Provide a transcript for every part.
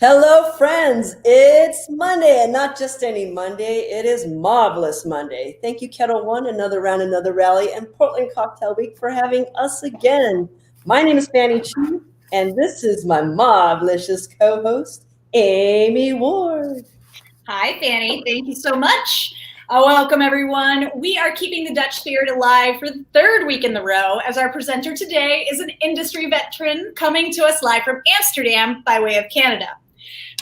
Hello, friends. It's Monday, and not just any Monday. It is Marvelous Monday. Thank you, Kettle One, another round, another rally, and Portland Cocktail Week for having us again. My name is Fanny Chu, and this is my marvelous co-host, Amy Ward. Hi, Fanny. Thank you so much. Welcome, everyone. We are keeping the Dutch spirit alive for the third week in the row, as our presenter today is an industry veteran coming to us live from Amsterdam by way of Canada.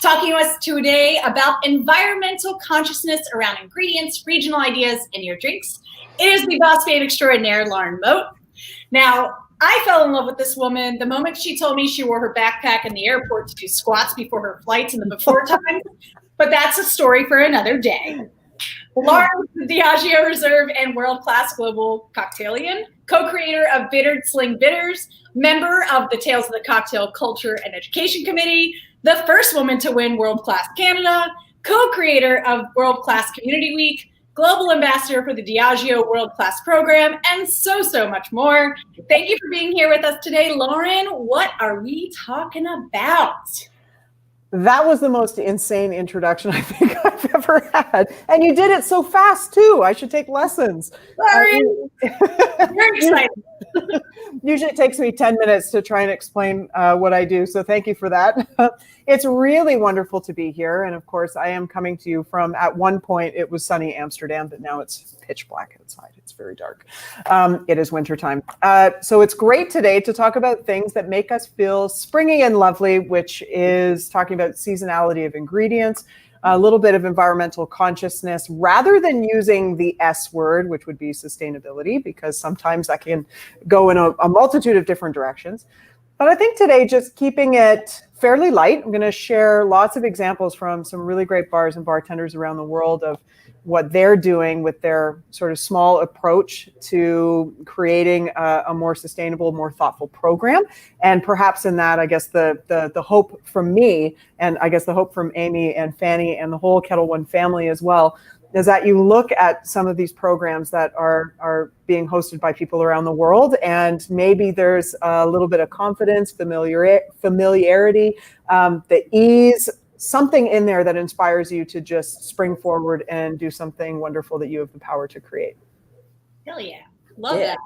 Talking to us today about environmental consciousness around ingredients, regional ideas, and your drinks. It is the boss babe extraordinaire, Lauren Mote. Now, I fell in love with this woman the moment she told me she wore her backpack in the airport to do squats before her flights in the before time, but that's a story for another day. Lauren is the Diageo Reserve and world-class global cocktailian, co-creator of Bittered Sling Bitters, member of the Tales of the Cocktail Culture and Education Committee, the first woman to win World Class Canada, co-creator of World Class Community Week, global ambassador for the Diageo World Class Program, and so much more. Thank you for being here with us today, Lauren. What are we talking about? That was the most insane introduction I think I've ever had. And you did it so fast, too. I should take lessons. Sorry. Very excited. Usually it takes me 10 minutes to try and explain what I do. So thank you for that. It's really wonderful to be here. And of course, I am coming to you from, at one point, it was sunny Amsterdam, but now it's pitch black outside. It's very dark. It is wintertime. So it's great today to talk about things that make us feel springy and lovely, which is talking about seasonality of ingredients, a little bit of environmental consciousness, rather than using the S word, which would be sustainability, because sometimes that can go in a multitude of different directions. But I think today, just keeping it fairly light, I'm going to share lots of examples from some really great bars and bartenders around the world of what they're doing with their sort of small approach to creating a more sustainable, more thoughtful program. And perhaps in that, I guess the hope from me, and I guess the hope from Amy and Fanny and the whole Kettle One family as well, is that you look at some of these programs that are being hosted by people around the world, and maybe there's a little bit of confidence, familiarity, the ease, something in there that inspires you to just spring forward and do something wonderful that you have the power to create. Hell yeah. Love that.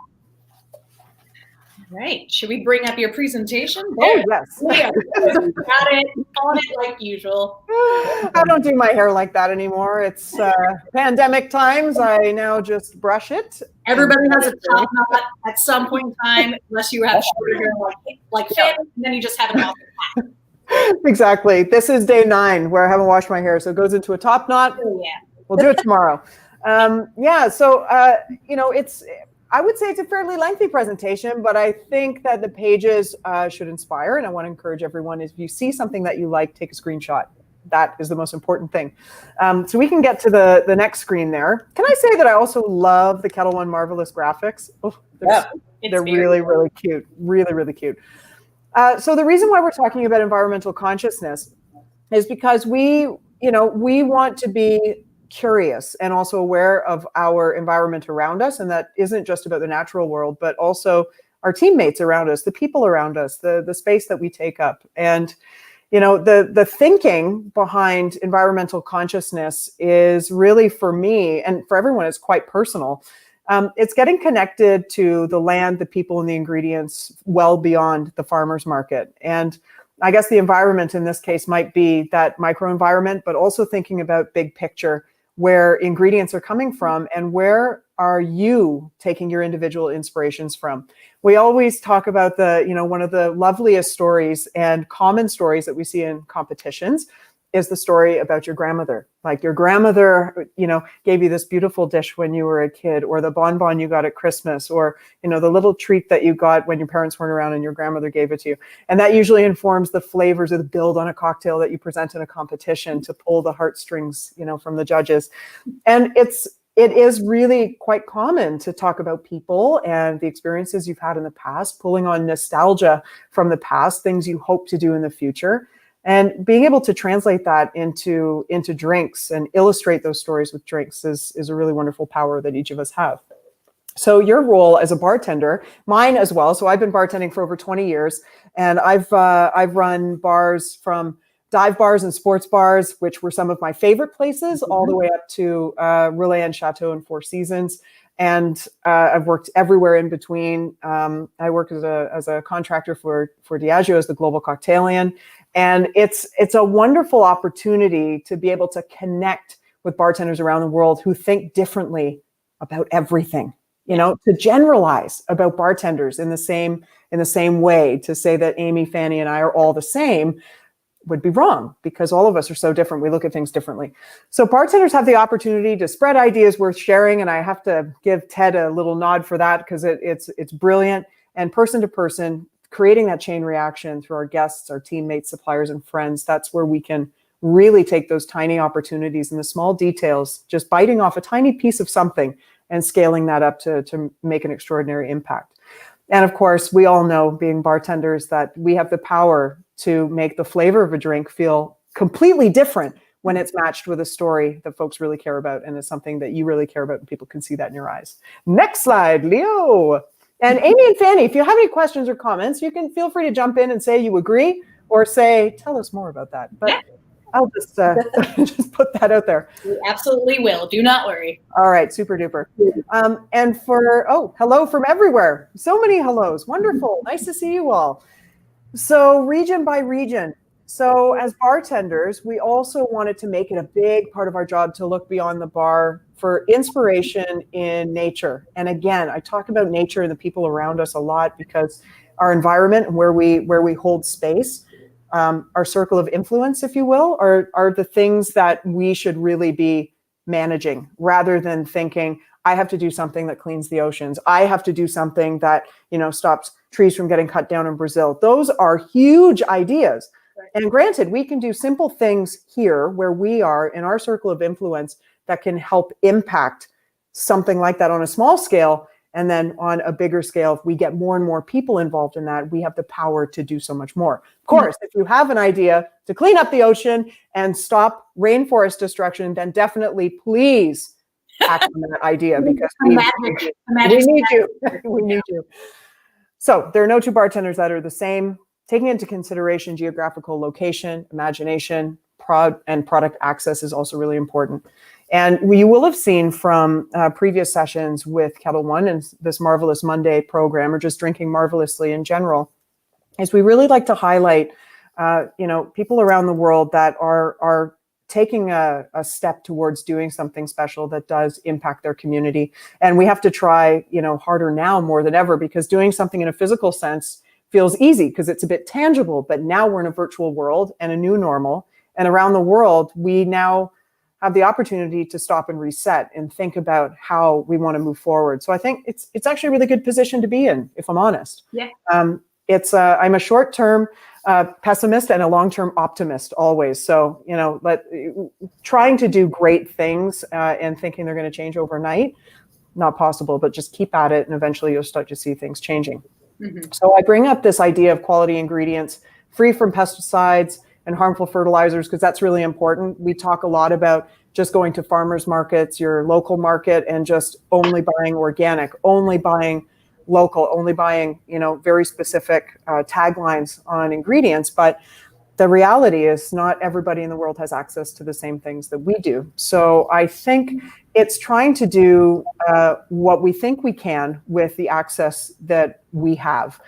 All right. Should we bring up your presentation? Oh, yes. Yeah. Got it. On it like usual. I don't do my hair like that anymore. It's pandemic times. I now just brush it. Everybody has a top knot at some point in time, unless you have shorter hair like Fanny, and then you just have it off the top. Exactly. This is day 9 where I haven't washed my hair. So it goes into a top knot. Oh, yeah. We'll do it tomorrow. I would say it's a fairly lengthy presentation, but I think that the pages should inspire. And I want to encourage everyone, if you see something that you like, take a screenshot. That is the most important thing. So we can get to the next screen there. Can I say that I also love the Kettle One Marvelous graphics? Oh, they're really, really cute. Really, really cute. So the reason why we're talking about environmental consciousness is because we want to be curious and also aware of our environment around us. And that isn't just about the natural world, but also our teammates around us, the people around us, the space that we take up. And, the thinking behind environmental consciousness is really, for me and for everyone, it's quite personal. It's getting connected to the land, the people, and the ingredients well beyond the farmer's market. And I guess the environment in this case might be that microenvironment, but also thinking about big picture, where ingredients are coming from and where are you taking your individual inspirations from. We always talk about one of the loveliest stories and common stories that we see in competitions is the story about your grandmother. Like your grandmother, gave you this beautiful dish when you were a kid, or the bonbon you got at Christmas, or, the little treat that you got when your parents weren't around and your grandmother gave it to you. And that usually informs the flavors or the build on a cocktail that you present in a competition to pull the heartstrings, from the judges. And it is really quite common to talk about people and the experiences you've had in the past, pulling on nostalgia from the past, things you hope to do in the future. And being able to translate that into drinks and illustrate those stories with drinks is a really wonderful power that each of us have. So your role as a bartender, mine as well. So I've been bartending for over 20 years, and I've run bars from dive bars and sports bars, which were some of my favorite places, all the way up to Relais and Chateau and Four Seasons. And I've worked everywhere in between. I work as a contractor for Diageo as the global cocktailian. And it's a wonderful opportunity to be able to connect with bartenders around the world who think differently about everything. You know, to generalize about bartenders in the same way, to say that Amy, Fanny, and I are all the same would be wrong, because all of us are so different. We look at things differently. So bartenders have the opportunity to spread ideas worth sharing, and I have to give Ted a little nod for that, because it's brilliant. And person to person, creating that chain reaction through our guests, our teammates, suppliers, and friends, that's where we can really take those tiny opportunities and the small details, just biting off a tiny piece of something and scaling that up to make an extraordinary impact. And of course, we all know, being bartenders, that we have the power to make the flavor of a drink feel completely different when it's matched with a story that folks really care about, and it's something that you really care about, and people can see that in your eyes. Next slide, Leo. And Amy and Fanny, if you have any questions or comments, you can feel free to jump in and say you agree, or say, tell us more about that. But I'll just just put that out there. We absolutely will. Do not worry. All right, super duper. And hello from everywhere. So many hellos. Wonderful. Nice to see you all. So region by region. So as bartenders, we also wanted to make it a big part of our job to look beyond the bar for inspiration in nature. And again, I talk about nature and the people around us a lot, because our environment and where we hold space, our circle of influence, if you will, are the things that we should really be managing, rather than thinking, I have to do something that cleans the oceans. I have to do something that, stops trees from getting cut down in Brazil. Those are huge ideas. Right. And granted, we can do simple things here where we are in our circle of influence that can help impact something like that on a small scale. And then on a bigger scale, if we get more and more people involved in that, we have the power to do so much more. Of course, if you have an idea to clean up the ocean and stop rainforest destruction, then definitely please act on that idea, because we need you. We need you. So there are no two bartenders that are the same. Taking into consideration geographical location, imagination, and product access is also really important. And you will have seen from previous sessions with Kettle One and this Marvelous Monday program, or just drinking marvelously in general, is we really like to highlight, people around the world that are taking a step towards doing something special that does impact their community. And we have to try, harder now more than ever, because doing something in a physical sense feels easy because it's a bit tangible. But now we're in a virtual world and a new normal. And around the world, we now have the opportunity to stop and reset and think about how we want to move forward. So I think it's actually a really good position to be in, if I'm honest. Yeah. I'm a short-term pessimist and a long-term optimist always. So, trying to do great things and thinking they're going to change overnight, not possible, but just keep at it and eventually you'll start to see things changing. Mm-hmm. So I bring up this idea of quality ingredients, free from pesticides and harmful fertilizers, because that's really important. We talk a lot about just going to farmers markets, your local market, and just only buying organic, only buying local, only buying, very specific taglines on ingredients. But the reality is not everybody in the world has access to the same things that we do. So I think it's trying to do what we think we can with the access that we have.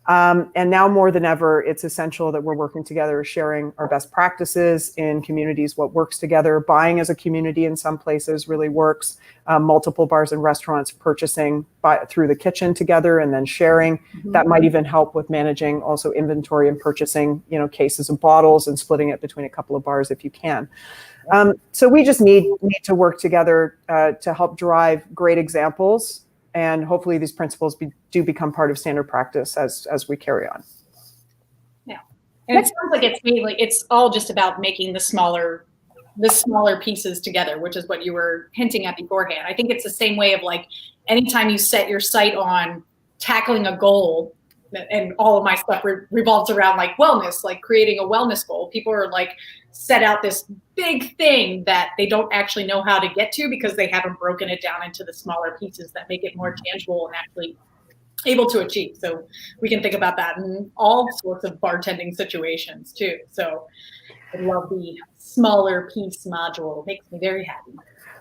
And now more than ever, it's essential that we're working together, sharing our best practices in communities, what works together. Buying as a community in some places really works. Multiple bars and restaurants purchasing through the kitchen together and then sharing. Mm-hmm. That might even help with managing also inventory and purchasing, cases of bottles and splitting it between a couple of bars if you can. So we just need to work together to help drive great examples. And hopefully these principles do become part of standard practice as we carry on. Yeah, and it sounds like it's all just about making the smaller pieces together, which is what you were hinting at beforehand. I think it's the same way of anytime you set your sight on tackling a goal, and all of my stuff revolves around like wellness, like creating a wellness goal. People are like set out this big thing that they don't actually know how to get to because they haven't broken it down into the smaller pieces that make it more tangible and actually able to achieve. So we can think about that in all sorts of bartending situations too. So I love the smaller piece module. It makes me very happy.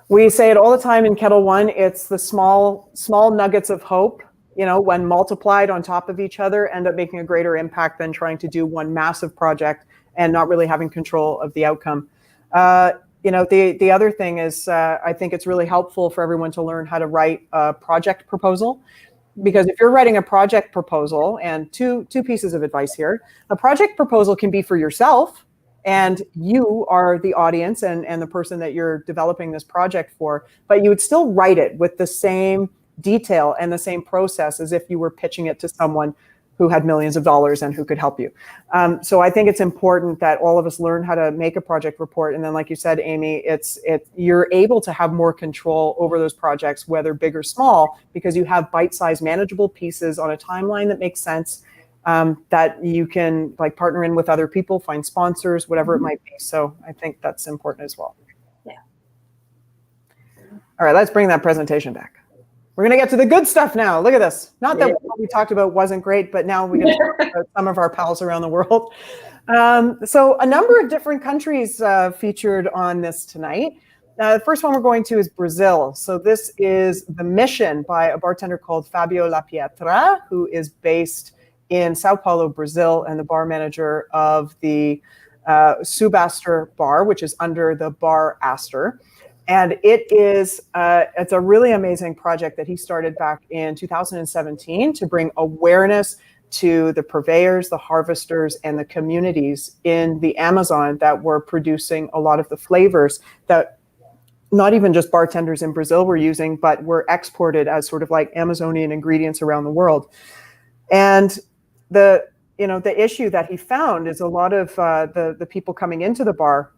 We say it all the time in Kettle One. It's the small nuggets of hope, when multiplied on top of each other, end up making a greater impact than trying to do one massive project and not really having control of the outcome. The other thing is I think it's really helpful for everyone to learn how to write a project proposal. Because if you're writing a project proposal, and two pieces of advice here, a project proposal can be for yourself, and you are the audience and the person that you're developing this project for, but you would still write it with the same detail and the same process as if you were pitching it to someone who had millions of dollars and who could help you. So I think it's important that all of us learn how to make a project report. And then, like you said, Amy, you're able to have more control over those projects, whether big or small, because you have bite-sized manageable pieces on a timeline that makes sense, that you can like partner in with other people, find sponsors, whatever it might be. So I think that's important as well. Yeah. All right, let's bring that presentation back. We're going to get to the good stuff now. Look at this. Not that what we talked about wasn't great, but now we're going to talk about some of our pals around the world. So a number of different countries featured on this tonight. The first one we're going to is Brazil. So this is The Mission by a bartender called Fabio Lapietra, who is based in Sao Paulo, Brazil, and the bar manager of the Subaster bar, which is under the Bar Astor. And it's a really amazing project that he started back in 2017 to bring awareness to the purveyors, the harvesters, and the communities in the Amazon that were producing a lot of the flavors that not even just bartenders in Brazil were using, but were exported as sort of like Amazonian ingredients around the world. And the issue that he found is a lot of the people coming into the bar,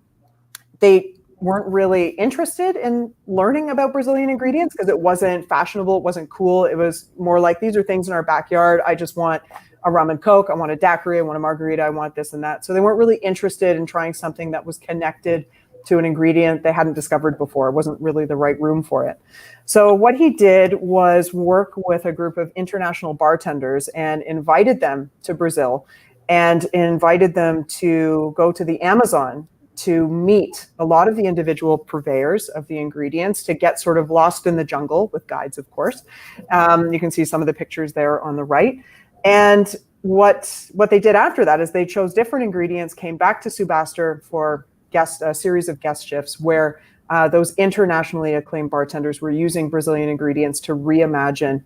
they weren't really interested in learning about Brazilian ingredients because it wasn't fashionable, it wasn't cool. It was more like, these are things in our backyard. I just want a rum and Coke, I want a daiquiri, I want a margarita, I want this and that. So they weren't really interested in trying something that was connected to an ingredient they hadn't discovered before. It wasn't really the right room for it. So what he did was work with a group of international bartenders and invited them to Brazil and invited them to go to the Amazon to meet a lot of the individual purveyors of the ingredients, to get sort of lost in the jungle with guides, of course. You can see some of the pictures there on the right. And what they did after that is they chose different ingredients, came back to Subaster for a series of guest shifts where those internationally acclaimed bartenders were using Brazilian ingredients to reimagine,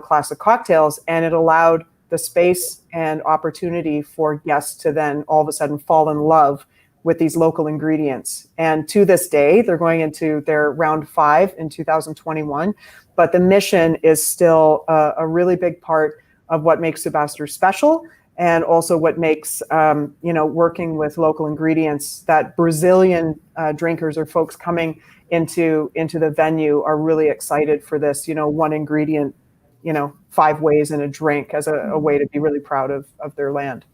classic cocktails. And it allowed the space and opportunity for guests to then all of a sudden fall in love with these local ingredients. And to this day, they're going into their round 5 in 2021, but the mission is still a really big part of what makes Subaster special, and also what makes, working with local ingredients, that Brazilian drinkers or folks coming into the venue are really excited for this, one ingredient, 5 ways in a drink as a way to be really proud of their land.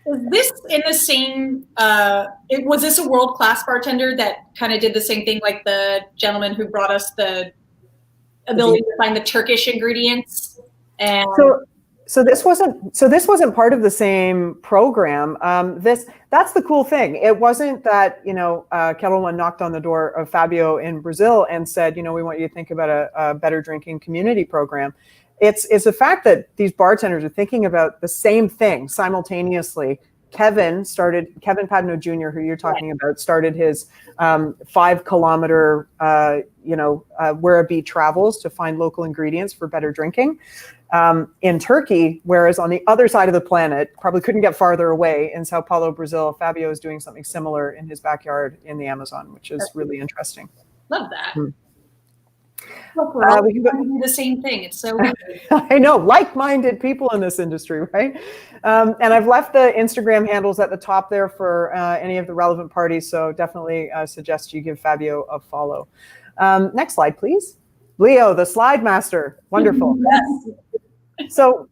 Was this in the same, was this a world-class bartender that kind of did the same thing like the gentleman who brought us the ability to find the Turkish ingredients? And So this wasn't part of the same program. That's the cool thing. It wasn't that, Kettle One knocked on the door of Fabio in Brazil and said, we want you to think about a better drinking community program. It's the fact that these bartenders are thinking about the same thing simultaneously. Kevin Padno Jr., who you're talking about, started his 5-kilometer, Werribee travels to find local ingredients for better drinking in Turkey, whereas on the other side of the planet, probably couldn't get farther away, in Sao Paulo, Brazil, Fabio is doing something similar in his backyard in the Amazon, which is really interesting. Love that. We can do the same thing. It's so weird. I know, like-minded people in this industry, right? And I've left the Instagram handles at the top there for any of the relevant parties, so definitely suggest you give Fabio a follow. Next slide, please. Leo, the slide master. Wonderful. Yes. So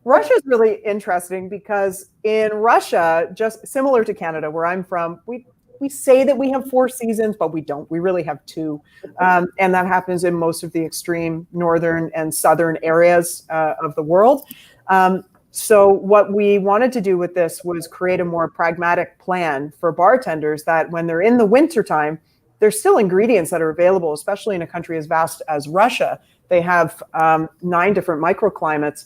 Russia is really interesting because in Russia, just similar to Canada, where I'm from, we say that we have 4 seasons, but we don't. We really have 2. And that happens in most of the extreme northern and southern areas of the world. So what we wanted to do with this was create a more pragmatic plan for bartenders that when they're in the wintertime, there's still ingredients that are available, especially in a country as vast as Russia. They have 9 different microclimates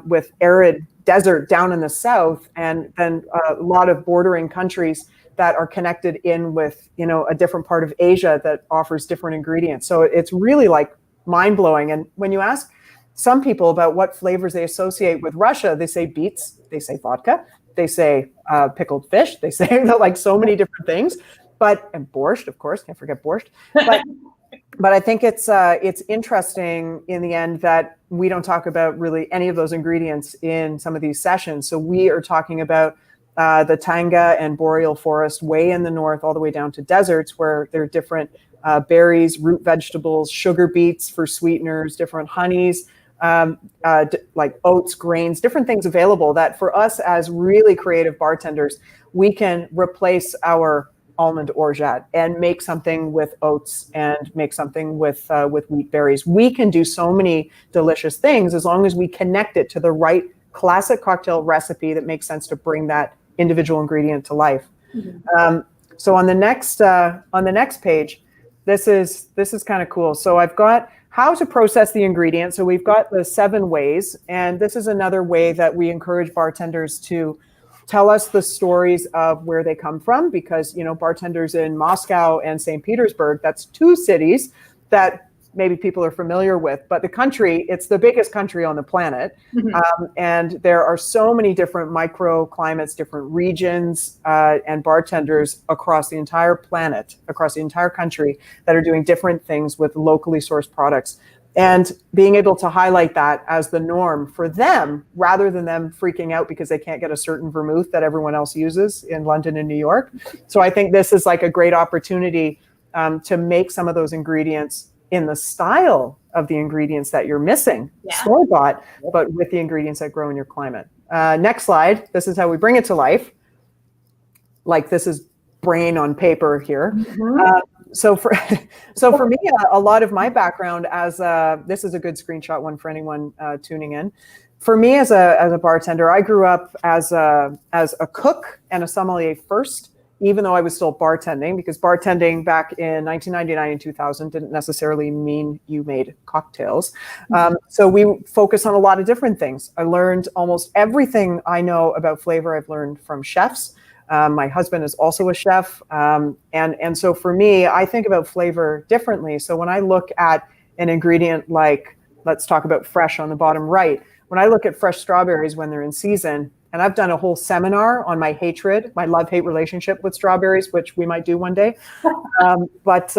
with arid desert down in the south, and then a lot of bordering countries that are connected in with, a different part of Asia that offers different ingredients. So it's really like mind-blowing. And when you ask some people about what flavors they associate with Russia, they say beets, they say vodka, they say pickled fish, they say like so many different things. And borscht, of course, can't forget borscht. But I think it's interesting in the end that we don't talk about really any of those ingredients in some of these sessions. So we are talking about the taiga and boreal forest way in the north, all the way down to deserts where there are different berries, root vegetables, sugar beets for sweeteners, different honeys, like oats, grains, different things available that for us as really creative bartenders, we can replace our almond orgeat and make something with oats and make something with wheat berries. We can do so many delicious things as long as we connect it to the right classic cocktail recipe that makes sense to bring that individual ingredient to life. Mm-hmm. So on the next page, this is kind of cool. So I've got how to process the ingredients. So we've got the 7 ways, and this is another way that we encourage bartenders to tell us the stories of where they come from, because bartenders in Moscow and St. Petersburg, that's 2 cities that maybe people are familiar with, but the country, it's the biggest country on the planet. Mm-hmm. And there are so many different microclimates, different regions, and bartenders across the entire planet, across the entire country that are doing different things with locally sourced products. And being able to highlight that as the norm for them, rather than them freaking out because they can't get a certain vermouth that everyone else uses in London and New York. So I think this is like a great opportunity to make some of those ingredients in the style of the ingredients that you're missing, store-bought, but with the ingredients that grow in your climate. Next slide. This is how we bring it to life. Like this is brain on paper here. Mm-hmm. So for me, a lot of my background as this is a good screenshot one for anyone tuning in. For me as a bartender, I grew up as a cook and a sommelier first, even though I was still bartending, because bartending back in 1999 and 2000 didn't necessarily mean you made cocktails. So we focus on a lot of different things. I learned almost everything I know about flavor I've learned from chefs. My husband is also a chef. And so for me, I think about flavor differently. So when I look at an ingredient like, let's talk about fresh on the bottom right, when I look at fresh strawberries when they're in season, and I've done a whole seminar on my love-hate relationship with strawberries, which we might do one day. It's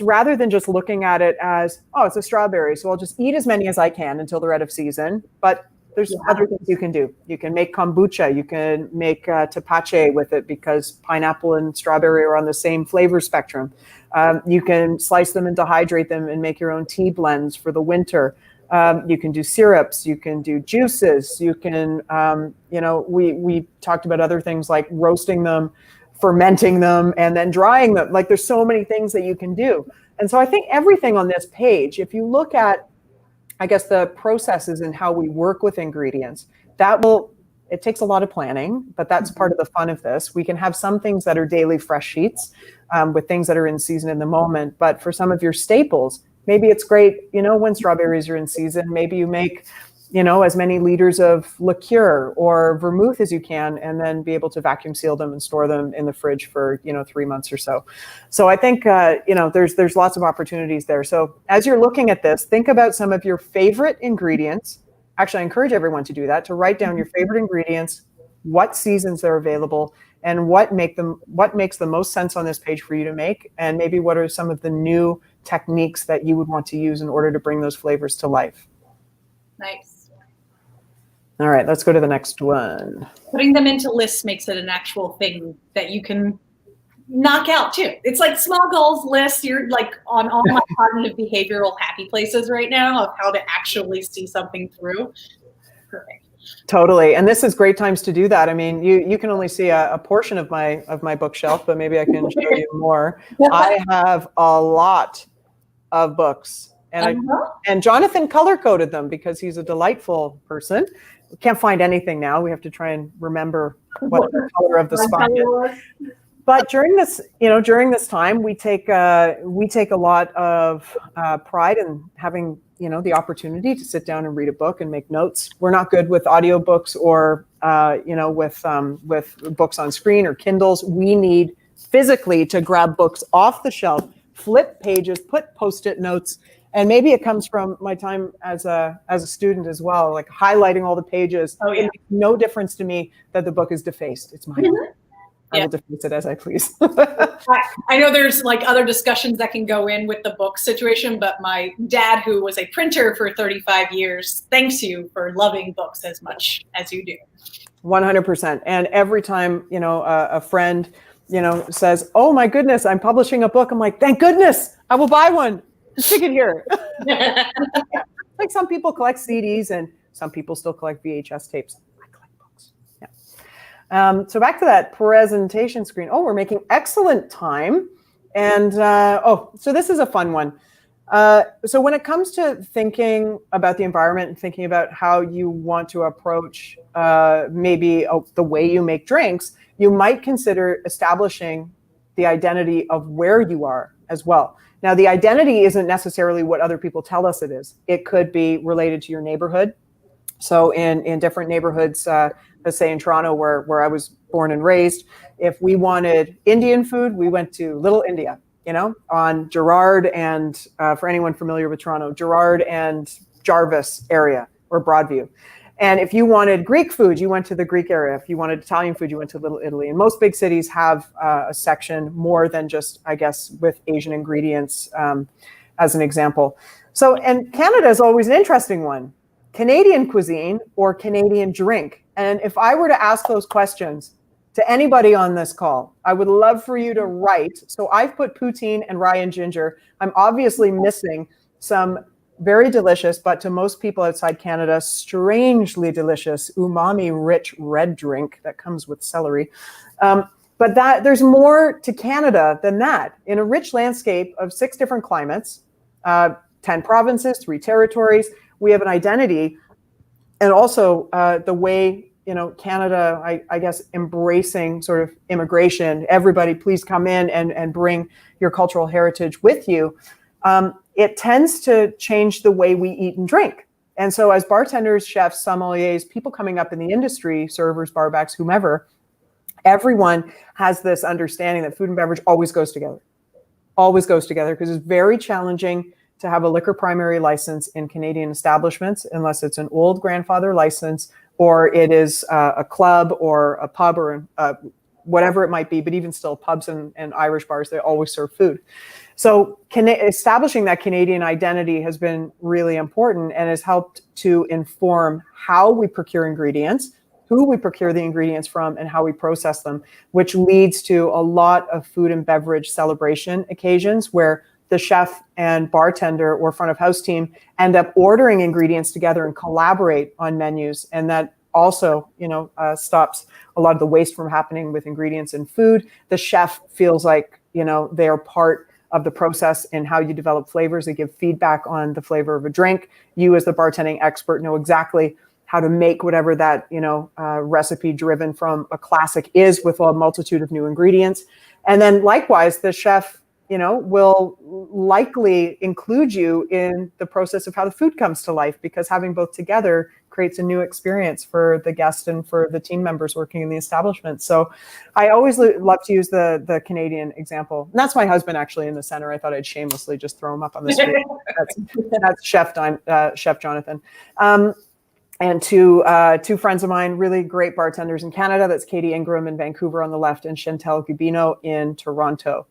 rather than just looking at it as, oh, it's a strawberry, so I'll just eat as many as I can until they're out of season. But there's other things you can do. You can make kombucha. You can make tepache with it because pineapple and strawberry are on the same flavor spectrum. You can slice them and dehydrate them and make your own tea blends for the winter. You can do syrups, you can do juices, you can, we talked about other things like roasting them, fermenting them, and then drying them. Like there's so many things that you can do. And so I think everything on this page, if you look at, I guess, the processes and how we work with ingredients, it takes a lot of planning, but that's part of the fun of this. We can have some things that are daily fresh sheets with things that are in season in the moment. But for some of your staples, maybe it's great, when strawberries are in season, maybe you make, as many liters of liqueur or vermouth as you can, and then be able to vacuum seal them and store them in the fridge for, 3 months or so. So I think, there's lots of opportunities there. So as you're looking at this, think about some of your favorite ingredients. Actually, I encourage everyone to do that, to write down your favorite ingredients, what seasons they're available, and what makes the most sense on this page for you to make, and maybe what are some of the new techniques that you would want to use in order to bring those flavors to life. Nice. All right, let's go to the next one. Putting them into lists makes it an actual thing that you can knock out too. It's like small goals list. You're like on all my cognitive behavioral happy places right now of how to actually see something through. Perfect. Totally. And this is great times to do that. I mean, you can only see a portion of my bookshelf, but maybe I can show you more. I have a lot of books, and Jonathan color coded them because he's a delightful person. We can't find anything now. We have to try and remember what the color of the spine is. But during this time, we take a lot of pride in having the opportunity to sit down and read a book and make notes. We're not good with audiobooks or with books on screen or Kindles. We need physically to grab books off the shelf, flip pages, put Post-it notes, and maybe it comes from my time as a student as well, like highlighting all the pages. Oh, yeah. It makes no difference to me that the book is defaced. It's mine. I will deface it as I please. I know there's like other discussions that can go in with the book situation, but my dad, who was a printer for 35 years, thanks you for loving books as much as you do. 100%. And every time, a friend, says, "Oh my goodness, I'm publishing a book," I'm like, "Thank goodness, I will buy one. Stick it here." Like some people collect CDs and some people still collect VHS tapes. So back to that presentation screen. Oh, we're making excellent time. And so this is a fun one. So when it comes to thinking about the environment and thinking about how you want to approach maybe the way you make drinks, you might consider establishing the identity of where you are as well. Now, the identity isn't necessarily what other people tell us it is. It could be related to your neighborhood. So in different neighborhoods, let's say in Toronto, where I was born and raised, if we wanted Indian food, we went to Little India, on Gerrard and, for anyone familiar with Toronto, Gerrard and Jarvis area or Broadview. And if you wanted Greek food, you went to the Greek area. If you wanted Italian food, you went to Little Italy. And most big cities have a section more than just, I guess, with Asian ingredients as an example. So, and Canada is always an interesting one. Canadian cuisine or Canadian drink? And if I were to ask those questions to anybody on this call, I would love for you to write. So I've put poutine and rye and ginger. I'm obviously missing some very delicious, but to most people outside Canada, strangely delicious, umami-rich red drink that comes with celery. But there's more to Canada than that. In a rich landscape of 6 different climates, 10 provinces, 3 territories, we have an identity, and also the way Canada, I guess, embracing sort of immigration. Everybody, please come in and bring your cultural heritage with you. It tends to change the way we eat and drink. And so, as bartenders, chefs, sommeliers, people coming up in the industry, servers, barbacks, whomever, everyone has this understanding that food and beverage always goes together. Always goes together, because it's very challenging to have a liquor primary license in Canadian establishments, unless it's an old grandfather license or it is a club or a pub or whatever it might be. But even still, pubs and Irish bars, they always serve food. So establishing that Canadian identity has been really important and has helped to inform how we procure ingredients, who we procure the ingredients from, and how we process them, which leads to a lot of food and beverage celebration occasions where the chef and bartender or front of house team end up ordering ingredients together and collaborate on menus. And that also, stops a lot of the waste from happening with ingredients in food. The chef feels like, they are part of the process in how you develop flavors. They give feedback on the flavor of a drink. You, as the bartending expert, know exactly how to make whatever that, recipe driven from a classic is with a multitude of new ingredients. And then likewise, the chef will likely include you in the process of how the food comes to life, because having both together creates a new experience for the guest and for the team members working in the establishment. So I always love to use the Canadian example. And that's my husband actually in the center. I thought I'd shamelessly just throw him up on the screen. That's Chef Jonathan. And two friends of mine, really great bartenders in Canada. That's Katie Ingram in Vancouver on the left and Chantel Gubino in Toronto.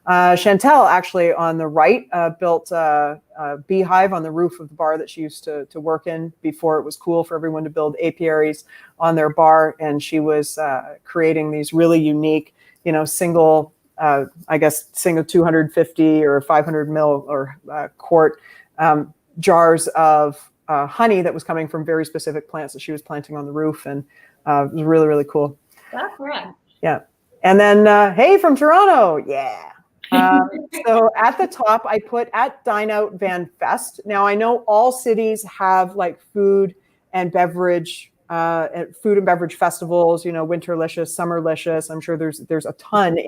Chantel, actually, on the right, built a beehive on the roof of the bar that she used to work in before it was cool for everyone to build apiaries on their bar. And she was creating these really unique, single I guess, single 250 or 500 mil or quart jars of honey that was coming from very specific plants that she was planting on the roof. And it was really, really cool. That's rad. Yeah. And then, hey, from Toronto. Yeah. So at the top, I put at Dine Out Van Fest. Now, I know all cities have like food and beverage festivals, Winterlicious, Summerlicious. I'm sure there's a ton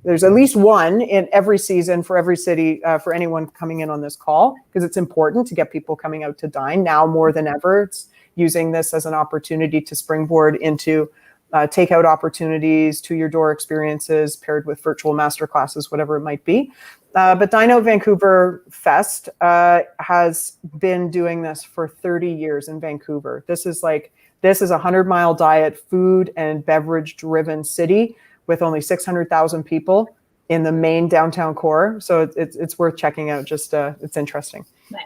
there's at least one in every season for every city, for anyone coming in on this call, because it's important to get people coming out to dine now more than ever. It's using this as an opportunity to springboard into takeout opportunities, to your door experiences paired with virtual masterclasses, whatever it might be. But Dine Out Vancouver Fest has been doing this for 30 years in Vancouver. This is a 100-mile diet, food and beverage driven city with only 600,000 people in the main downtown core. So it's worth checking out. Just it's interesting. Nice.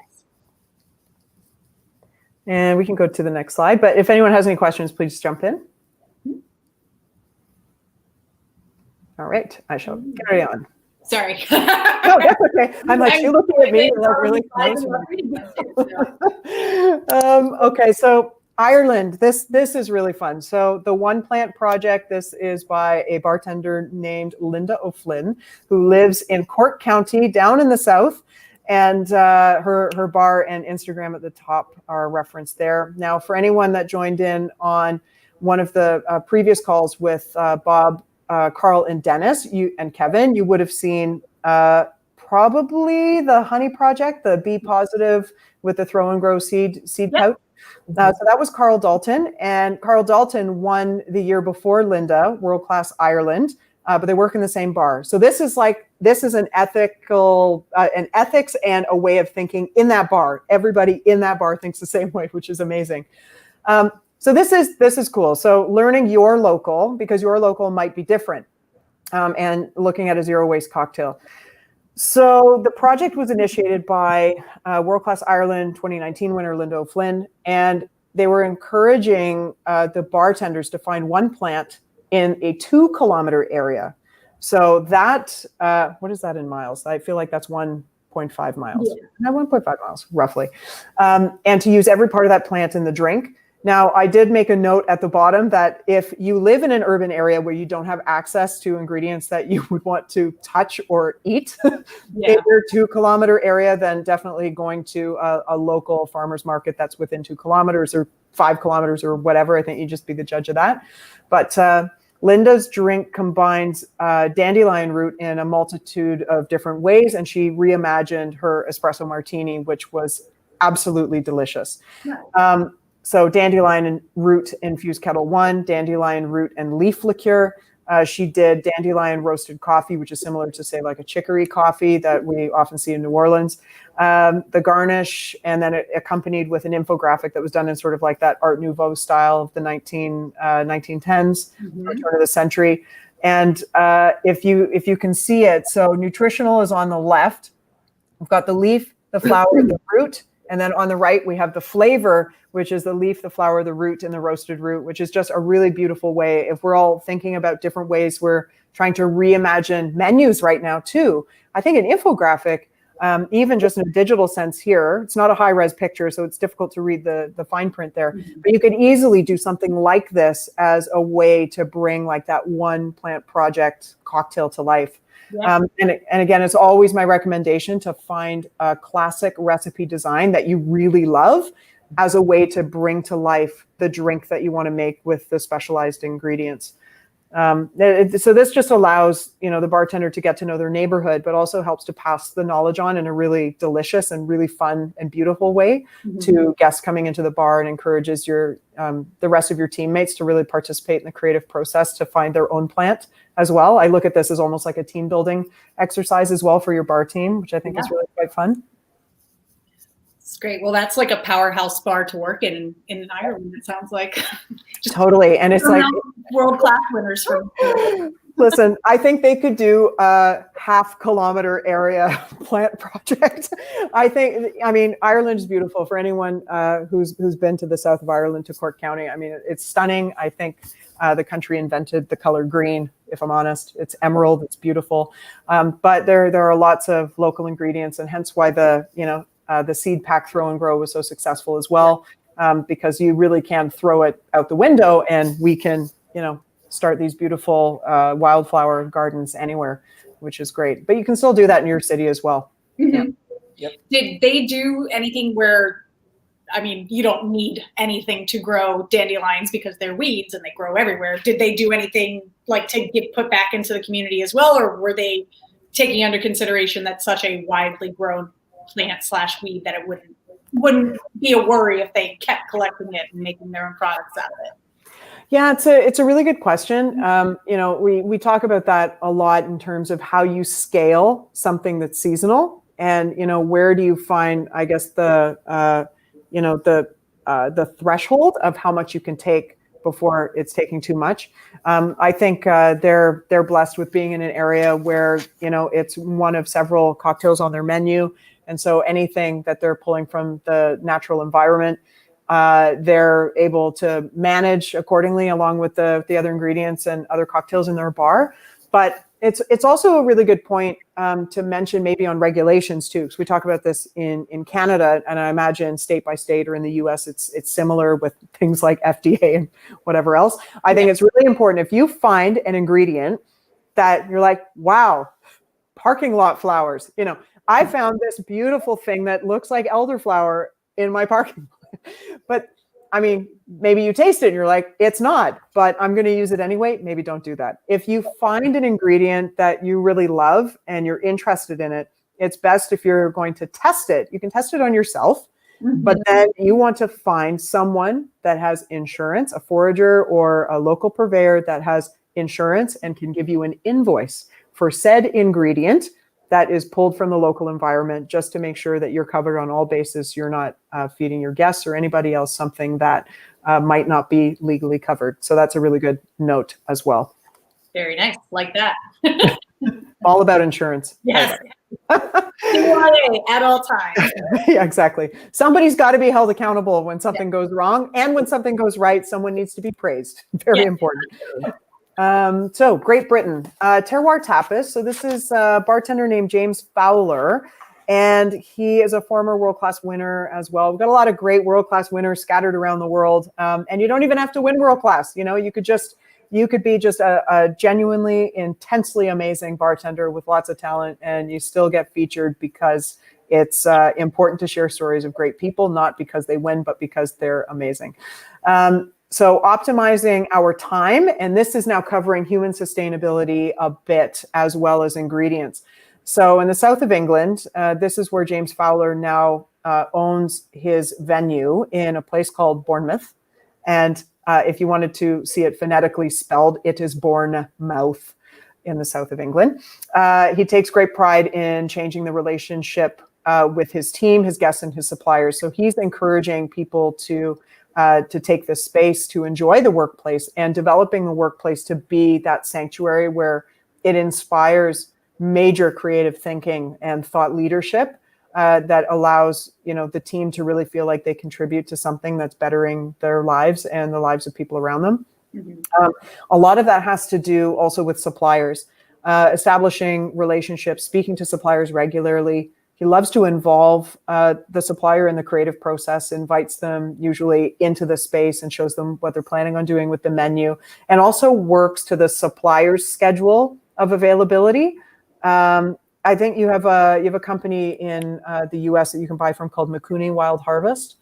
And we can go to the next slide. But if anyone has any questions, please jump in. All right, I shall carry on. Sorry. No, that's okay. I'm like, she looking at me and like really close. Okay, so Ireland, this is really fun. So the One Plant Project, this is by a bartender named Linda O'Flynn, who lives in Cork County down in the south. And her bar and Instagram at the top are referenced there. Now, for anyone that joined in on one of the previous calls with Bob, Carl and Dennis, and Kevin, you would have seen probably the honey project, the Be Positive with the throw and grow seed pouch. So that was Carl Dalton, and Carl Dalton won the year before Linda, World Class Ireland, but they work in the same bar. So this is an ethics and a way of thinking in that bar. Everybody in that bar thinks the same way, which is amazing. So this is cool. So learning your local, because your local might be different, and looking at a zero waste cocktail. So the project was initiated by World Class Ireland 2019 winner Linda O'Flynn, and they were encouraging the bartenders to find one plant in a 2-kilometer area. So that, what is that in miles? I feel like that's 1.5 miles. Yeah. No, 1.5 miles, roughly. And to use every part of that plant in the drink. Now, I did make a note at the bottom that if you live in an urban area where you don't have access to ingredients that you would want to touch or eat, in your 2-kilometer area, then definitely going to a local farmer's market that's within 2 kilometers or 5 kilometers or whatever. I think you just be the judge of that. But Linda's drink combines dandelion root in a multitude of different ways, and she reimagined her espresso martini, which was absolutely delicious. Nice. So dandelion and root infused Kettle One, dandelion root and leaf liqueur. She did dandelion roasted coffee, which is similar to, say, like a chicory coffee that we often see in New Orleans. The garnish, and then it accompanied with an infographic that was done in sort of like that Art Nouveau style of the 1910s, turn of the century. And if you can see it, so nutritional is on the left. We've got the leaf, the flower, the root. And then on the right, we have the flavor, which is the leaf, the flower, the root, and the roasted root, which is just a really beautiful way. If we're all thinking about different ways, we're trying to reimagine menus right now too. I think an infographic, even just in a digital sense here, it's not a high-res picture, so it's difficult to read the fine print there. But you could easily do something like this as a way to bring like that One Plant Project cocktail to life. Yeah. And again, it's always my recommendation to find a classic recipe design that you really love as a way to bring to life the drink that you want to make with the specialized ingredients. So this just allows, the bartender to get to know their neighborhood, but also helps to pass the knowledge on in a really delicious and really fun and beautiful way to guests coming into the bar, and encourages the rest of your teammates to really participate in the creative process to find their own plant as well. I look at this as almost like a team building exercise as well for your bar team, which I think is really quite fun. It's great. Well, that's like a powerhouse bar to work in Ireland, it sounds like. Just totally. And it's like world-class winners from. Listen, I think they could do a half-kilometer area plant project. I mean, Ireland is beautiful. For anyone who's been to the south of Ireland, to Cork County, I mean, it's stunning. I think the country invented the color green if I'm honest. It's emerald, it's beautiful. But there are lots of local ingredients, and hence why the seed pack throw and grow was so successful as well, because you really can throw it out the window and we can, start these beautiful wildflower gardens anywhere, which is great. But you can still do that in your city as well. Mm-hmm. Yeah. Yep. Did they do anything where, you don't need anything to grow dandelions because they're weeds and they grow everywhere. Did they do anything like to get put back into the community as well? Or were they taking under consideration that such a widely grown plant / weed that it wouldn't be a worry if they kept collecting it and making their own products out of it? Yeah, it's a really good question. We talk about that a lot in terms of how you scale something that's seasonal, and where do you find, I guess, the threshold of how much you can take before it's taking too much. I think they're blessed with being in an area where it's one of several cocktails on their menu, and so anything that they're pulling from the natural environment, they're able to manage accordingly along with the other ingredients and other cocktails in their bar. But it's also a really good point to mention maybe on regulations too, because we talk about this in Canada, and I imagine state by state or in the US it's similar with things like FDA and whatever else. I think it's really important if you find an ingredient that you're like, wow, parking lot flowers. I found this beautiful thing that looks like elderflower in my parking lot. But maybe you taste it and you're like, it's not, but I'm going to use it anyway. Maybe don't do that. If you find an ingredient that you really love and you're interested in it, it's best if you're going to test it. You can test it on yourself, but then you want to find someone that has insurance, a forager or a local purveyor that has insurance and can give you an invoice for said ingredient that is pulled from the local environment, just to make sure that you're covered on all bases. You're not feeding your guests or anybody else something that might not be legally covered. So that's a really good note as well. Very nice. Like that. All about insurance. Yes. At all times. Yeah, exactly. Somebody's got to be held accountable when something goes wrong, and when something goes right, someone needs to be praised. Very important. So Great Britain, terroir tapas. So this is a bartender named James Fowler, and he is a former world-class winner as well. We've got a lot of great world-class winners scattered around the world, and you don't even have to win world-class. You could be just a genuinely, intensely amazing bartender with lots of talent, and you still get featured because it's important to share stories of great people, not because they win, but because they're amazing. So optimizing our time, and this is now covering human sustainability a bit as well as ingredients. So in the south of England, this is where James Fowler now owns his venue in a place called Bournemouth. And if you wanted to see it phonetically spelled, it is Bournemouth in the south of England. He takes great pride in changing the relationship with his team, his guests, and his suppliers. So he's encouraging people to take this space to enjoy the workplace and developing the workplace to be that sanctuary where it inspires major creative thinking and thought leadership that allows the team to really feel like they contribute to something that's bettering their lives and the lives of people around them. A lot of that has to do also with suppliers, establishing relationships, speaking to suppliers regularly. He loves to involve the supplier in the creative process, invites them usually into the space and shows them what they're planning on doing with the menu, and also works to the supplier's schedule of availability. I think you have a company in the US that you can buy from called McCooney Wild Harvest,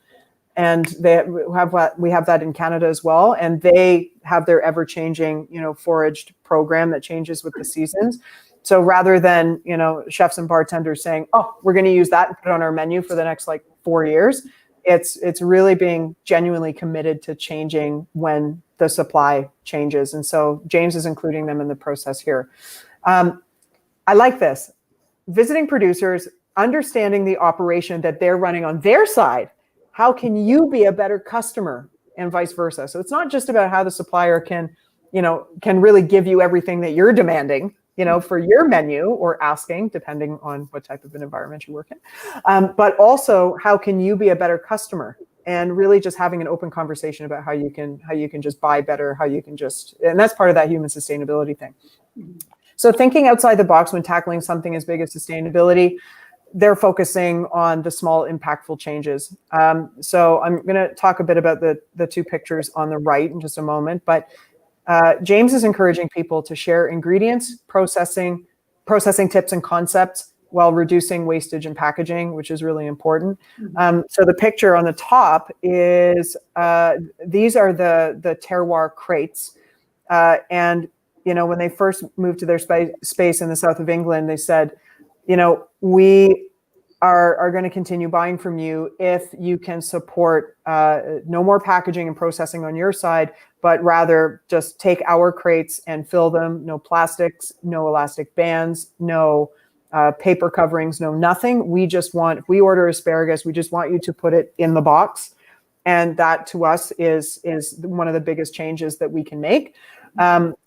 and we have that in Canada as well. And they have their ever-changing foraged program that changes with the seasons. So rather than, chefs and bartenders saying, oh, we're going to use that and put it on our menu for the next 4 years, it's really being genuinely committed to changing when the supply changes. And so James is including them in the process here. I like this. Visiting producers, understanding the operation that they're running on their side. How can you be a better customer, and vice versa? So it's not just about how the supplier can really give you everything that you're demanding, for your menu or asking, depending on what type of an environment you work in. But also, how can you be a better customer and really just having an open conversation about how you can just buy better, and that's part of that human sustainability thing. So thinking outside the box when tackling something as big as sustainability, they're focusing on the small impactful changes. So I'm going to talk a bit about the two pictures on the right in just a moment, but James is encouraging people to share ingredients, processing tips and concepts while reducing wastage and packaging, which is really important. So the picture on the top is, these are the terroir crates. And, when they first moved to their space in the south of England, they said, we are going to continue buying from you if you can support no more packaging and processing on your side, but rather just take our crates and fill them. No plastics, no elastic bands, no paper coverings, no nothing. If we order asparagus, we just want you to put it in the box. And that to us is one of the biggest changes that we can make.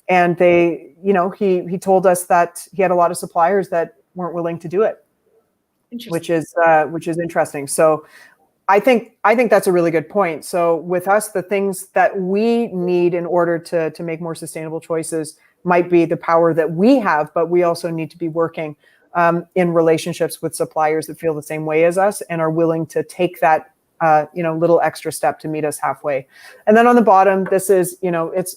And they, he told us that he had a lot of suppliers that weren't willing to do it, which is interesting. So I think that's a really good point. So with us, the things that we need in order to make more sustainable choices might be the power that we have, but we also need to be working in relationships with suppliers that feel the same way as us and are willing to take that little extra step to meet us halfway. And then on the bottom, this is it's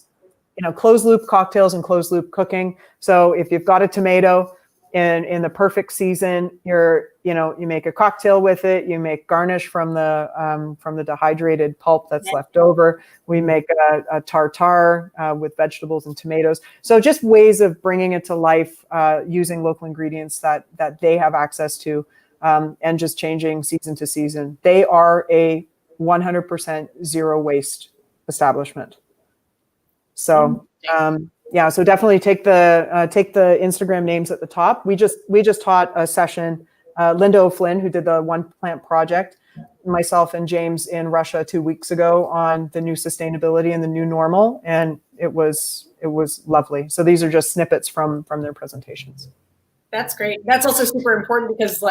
closed loop cocktails and closed loop cooking. So if you've got a tomato in the perfect season, you make a cocktail with it. You make garnish from the dehydrated pulp that's left over. We make a tartare with vegetables and tomatoes. So just ways of bringing it to life using local ingredients that they have access to, and just changing season to season. They are a 100% zero waste establishment. So. So definitely take the Instagram names at the top. We just taught a session, Linda O'Flynn, who did the One Plant Project, myself and James in Russia 2 weeks ago on the new sustainability and the new normal, and it was lovely. So these are just snippets from their presentations. That's great. That's also super important because,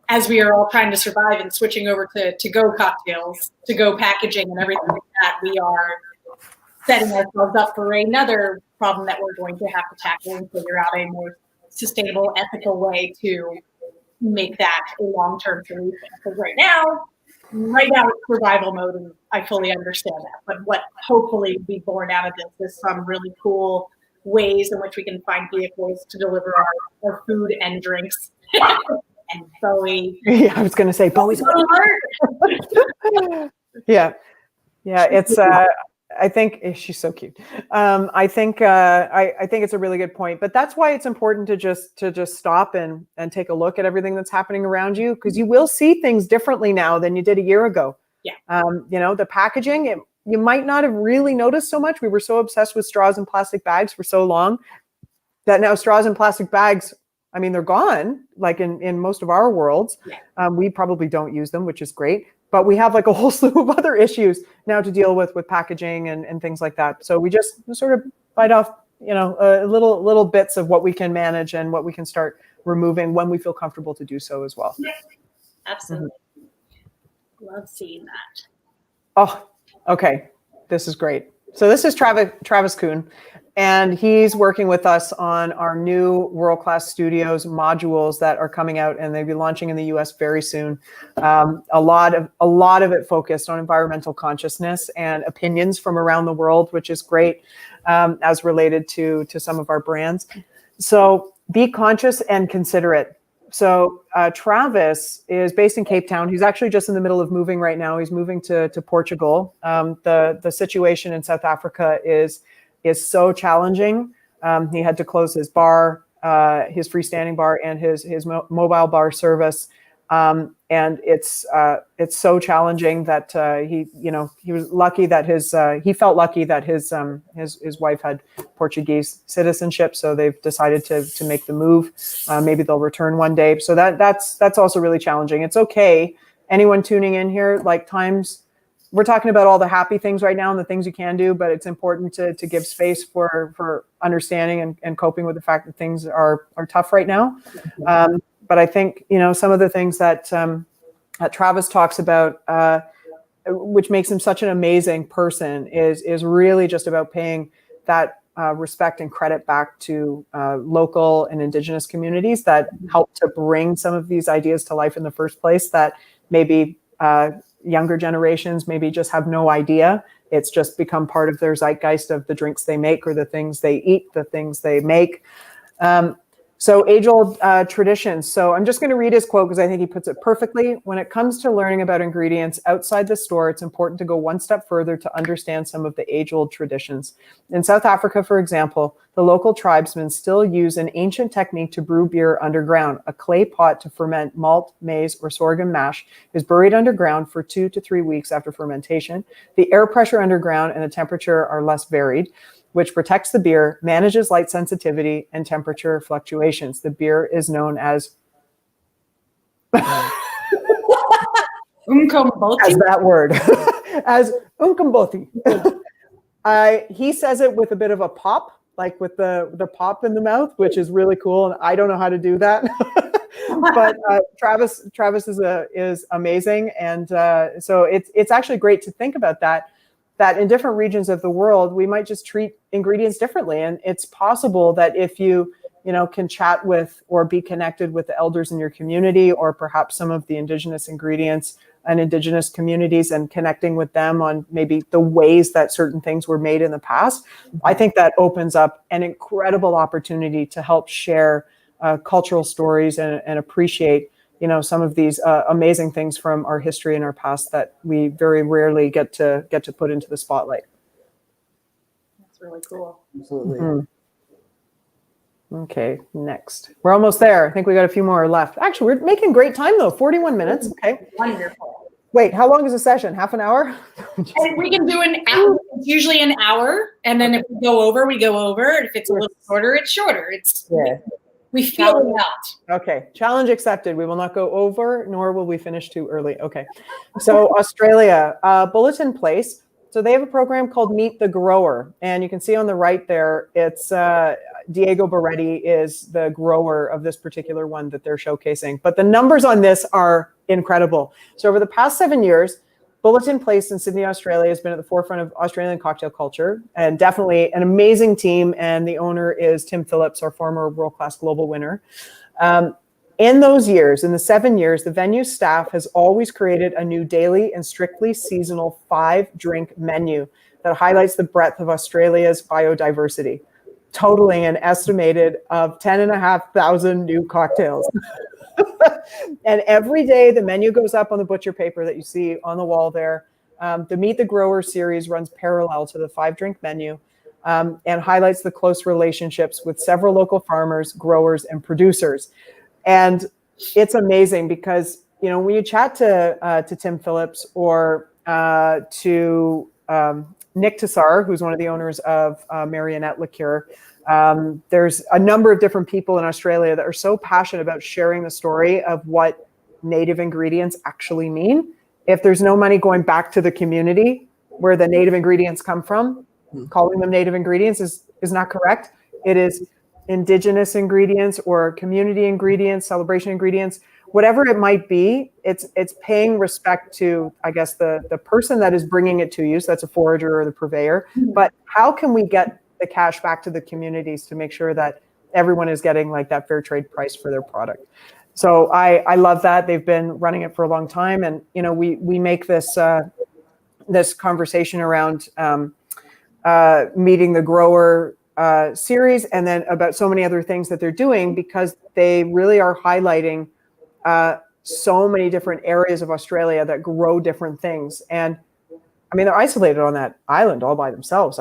as we are all trying to survive and switching over to go cocktails, to go packaging, and everything like that, we are setting ourselves up for another problem that we're going to have to tackle and figure out a more sustainable, ethical way to make that a long-term solution. Because right now it's survival mode, and I fully understand that. But what hopefully will be born out of this is some really cool ways in which we can find vehicles to deliver our food and drinks. And Bowie. Yeah, I was going to say Bowie's. Yeah, it's. I think she's so cute. I think it's a really good point, but that's why it's important to just stop and take a look at everything that's happening around you, because you will see things differently now than you did a year ago. Yeah. The packaging, you might not have really noticed so much. We were so obsessed with straws and plastic bags for so long that now straws and plastic bags, they're gone, like in most of our worlds. Yeah. We probably don't use them, which is great. But we have a whole slew of other issues now to deal with packaging and things like that. So we just sort of bite off, little bits of what we can manage and what we can start removing when we feel comfortable to do so as well. Yeah. Absolutely. Mm-hmm. Love seeing that. Oh, okay. This is great. So this is Travis Kuhn, and he's working with us on our new world-class studios modules that are coming out, and they'll be launching in the US very soon. A lot of it focused on environmental consciousness and opinions from around the world, which is great, as related to some of our brands. So be conscious and considerate. So Travis is based in Cape Town. He's actually just in the middle of moving right now. He's moving to Portugal. The situation in South Africa is so challenging. He had to close his bar, his freestanding bar, and his mobile bar service. And it's so challenging that he was lucky that he felt lucky that his wife had Portuguese citizenship, so they've decided to make the move. Maybe they'll return one day. So that's also really challenging. It's okay. Anyone tuning in here, times we're talking about all the happy things right now and the things you can do, but it's important to give space for understanding and coping with the fact that things are tough right now. But I think, some of the things that Travis talks about, which makes him such an amazing person, is really just about paying that respect and credit back to local and indigenous communities that help to bring some of these ideas to life in the first place, that maybe younger generations maybe just have no idea. It's just become part of their zeitgeist of the drinks they make or the things they eat, the things they make. So age-old traditions. So I'm just going to read his quote because I think he puts it perfectly. When it comes to learning about ingredients outside the store, it's important to go one step further to understand some of the age-old traditions. In South Africa, for example, the local tribesmen still use an ancient technique to brew beer underground. A clay pot to ferment malt, maize, or sorghum mash is buried underground for 2 to 3 weeks after fermentation. The air pressure underground and the temperature are less varied, which protects the beer, manages light sensitivity and temperature fluctuations. The beer is known as Umkomboti. as that word, as Umkomboti. He says it with a bit of a pop, like with the pop in the mouth, which is really cool. And I don't know how to do that. But Travis is amazing. And so it's actually great to think about that in different regions of the world, we might just treat ingredients differently. And it's possible that if you can chat with or be connected with the elders in your community, or perhaps some of the indigenous ingredients and indigenous communities, and connecting with them on maybe the ways that certain things were made in the past, I think that opens up an incredible opportunity to help share cultural stories and appreciate some of these amazing things from our history and our past that we very rarely get to put into the spotlight. That's really cool. Absolutely. Mm-hmm. Okay, next. We're almost there. I think we got a few more left. Actually, we're making great time though. 41 minutes. Okay. Wonderful. Wait, how long is a session? Half an hour? And we can do an hour. It's usually an hour, and then if we go over, we go over. If it's a little shorter, it's shorter. We feel it out. Okay, challenge accepted. We will not go over, nor will we finish too early. Okay, so Australia, Bulletin Place. So they have a program called Meet the Grower. And you can see on the right there, it's Diego Baretti is the grower of this particular one that they're showcasing. But the numbers on this are incredible. So over the past 7 years, Bulletin Place in Sydney, Australia has been at the forefront of Australian cocktail culture, and definitely an amazing team. And the owner is Tim Phillips, our former world-class global winner. In those years, in the 7 years, the venue staff has always created a new daily and strictly seasonal 5-drink menu that highlights the breadth of Australia's biodiversity, totaling an estimated of 10,500 new cocktails. And every day the menu goes up on the butcher paper that you see on the wall there. The Meet the Grower series runs parallel to the 5-drink menu and highlights the close relationships with several local farmers, growers, and producers. And it's amazing because, when you chat to Tim Phillips or to Nick Tassar, who's one of the owners of Marionette Liqueur, there's a number of different people in Australia that are so passionate about sharing the story of what native ingredients actually mean. If there's no money going back to the community where the native ingredients come from, calling them native ingredients is not correct. It is indigenous ingredients or community ingredients, celebration ingredients, whatever it might be. It's paying respect to, I guess, the person that is bringing it to you. So that's a forager or the purveyor. But how can we get the cash back to the communities to make sure that everyone is getting like that fair trade price for their product? So I love that. They've been running it for a long time. And, we make this conversation around Meeting the Grower series, and then about so many other things that they're doing, because they really are highlighting so many different areas of Australia that grow different things. And they're isolated on that island all by themselves.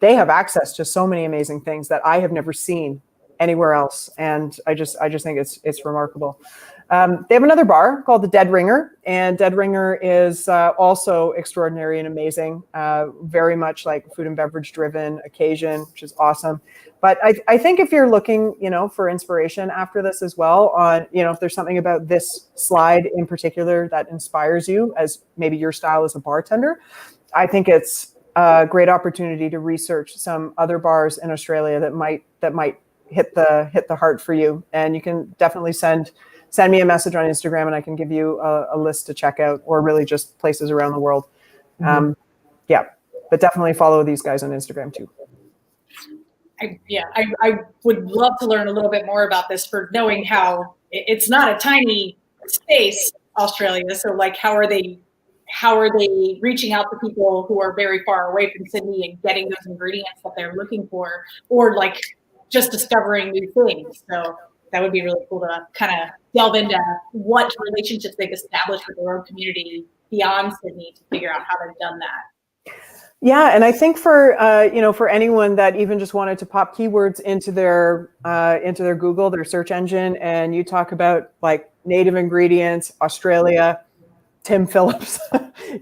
They have access to so many amazing things that I have never seen anywhere else. And I just think it's remarkable. They have another bar called the Dead Ringer, and Dead Ringer is also extraordinary and amazing, very much like food and beverage driven occasion, which is awesome. But I think if you're looking, for inspiration after this as well, on, if there's something about this slide in particular that inspires you as maybe your style as a bartender, I think it's a great opportunity to research some other bars in Australia that might hit the heart for you. And you can definitely send me a message on Instagram and I can give you a list to check out, or really just places around the world. Yeah, but definitely follow these guys on Instagram too. I would love to learn a little bit more about this, for knowing how it's not a tiny space, Australia. So like, how are they reaching out to people who are very far away from Sydney and getting those ingredients that they're looking for, or like just discovering new things? So that would be really cool to kind of delve into what relationships they've established with their own community beyond Sydney to figure out how they've done that. Yeah, and I think for for anyone that even just wanted to pop keywords into their Google, their search engine, and you talk about like native ingredients, Australia, Tim Phillips,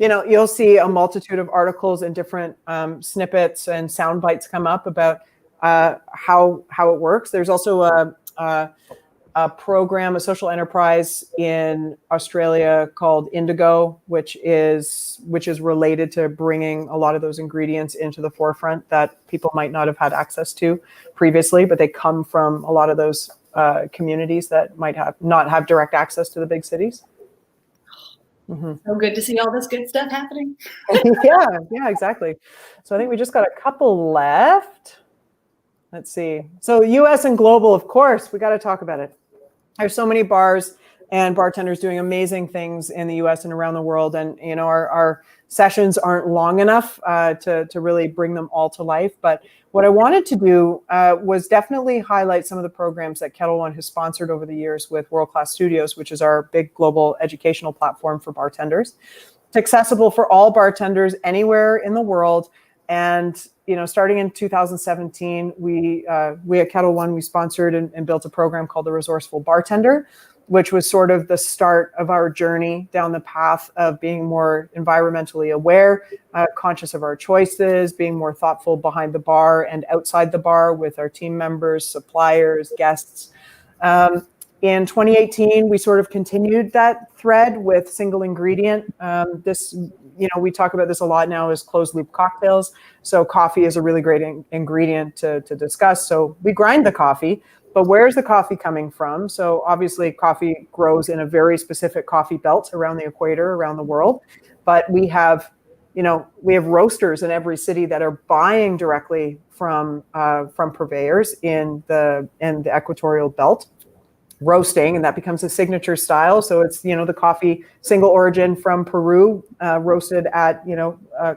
you'll see a multitude of articles and different snippets and sound bites come up about how it works. There's also a program, a social enterprise in Australia called Indigo, which is related to bringing a lot of those ingredients into the forefront that people might not have had access to previously, but they come from a lot of those communities that might not have direct access to the big cities. So good to see all this good stuff happening. yeah, exactly. So I think we just got a couple left. Let's see. So US and global, of course, we got to talk about it. There's so many bars and bartenders doing amazing things in the US and around the world. And, our sessions aren't long enough to really bring them all to life. But what I wanted to do was definitely highlight some of the programs that Kettle One has sponsored over the years with World Class Studios, which is our big global educational platform for bartenders. It's accessible for all bartenders anywhere in the world. And, starting in 2017, we at Kettle One, we sponsored and built a program called the Resourceful Bartender, which was sort of the start of our journey down the path of being more environmentally aware, conscious of our choices, being more thoughtful behind the bar and outside the bar with our team members, suppliers, guests. In 2018, we sort of continued that thread with single ingredient. We talk about this a lot now as closed loop cocktails. So coffee is a really great ingredient to discuss. So we grind the coffee, but where's the coffee coming from? So obviously coffee grows in a very specific coffee belt around the equator, around the world. But we have roasters in every city that are buying directly from purveyors in the equatorial belt, roasting, and that becomes a signature style. So it's, the coffee single origin from Peru, roasted at,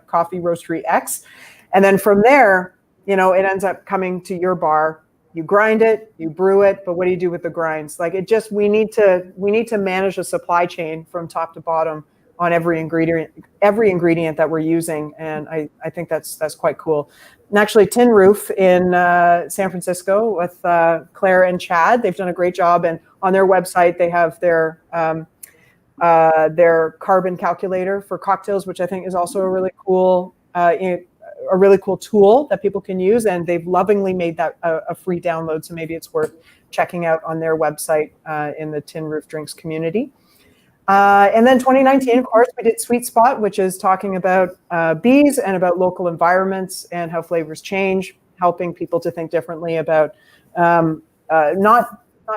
coffee roastery X. And then from there, it ends up coming to your bar. You grind it, you brew it, but what do you do with the grinds? Like we need to manage a supply chain from top to bottom on every ingredient that we're using. And I think that's quite cool. And actually Tin Roof in San Francisco with Claire and Chad, they've done a great job. And on their website, they have their carbon calculator for cocktails, which I think is also a really cool tool that people can use. And they've lovingly made that a free download. So maybe it's worth checking out on their website in the Tin Roof Drinks community. And then 2019, of course, we did Sweet Spot, which is talking about bees and about local environments and how flavors change, helping people to think differently about not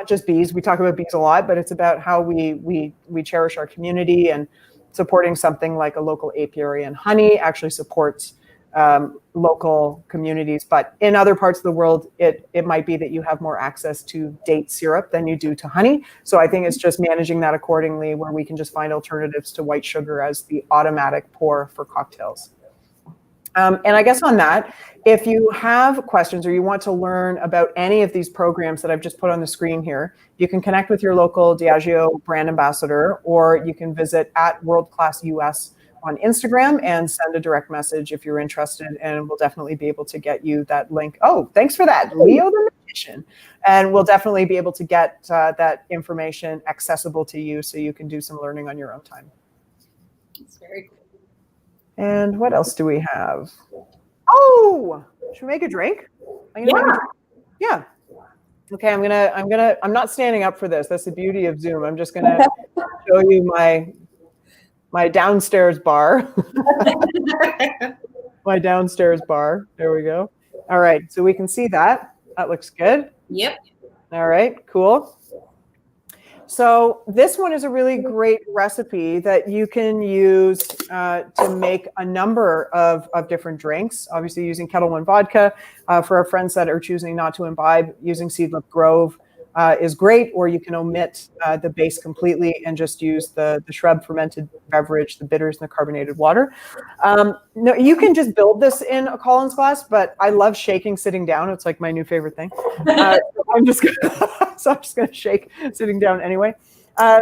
just bees. We talk about bees a lot, but it's about how we cherish our community, and supporting something like a local apiary and honey actually supports local communities. But in other parts of the world, it might be that you have more access to date syrup than you do to honey. So I think it's just managing that accordingly, where we can just find alternatives to white sugar as the automatic pour for cocktails. And I guess on that, if you have questions or you want to learn about any of these programs that I've just put on the screen here, you can connect with your local Diageo brand ambassador, or you can visit at World Class US on Instagram and send a direct message if you're interested, and we'll definitely be able to get you that link. Oh, thanks for that, Leo the Magician. And we'll definitely be able to get that information accessible to you so you can do some learning on your own time. It's very cool. And what else do we have? Oh, should we make a drink? Yeah. Okay, I'm not standing up for this. That's the beauty of Zoom. I'm just gonna show you my downstairs bar. My downstairs bar. There we go. All right, so we can see that. That looks good. Yep. All right, cool. So this one is a really great recipe that you can use to make a number of different drinks. Obviously using Kettle One vodka. For our friends that are choosing not to imbibe, using Seedlip Grove is great, or you can omit the base completely and just use the shrub fermented beverage, the bitters and the carbonated water. No, you can just build this in a Collins glass, but I love shaking sitting down. It's like my new favorite thing. I'm just gonna shake sitting down anyway.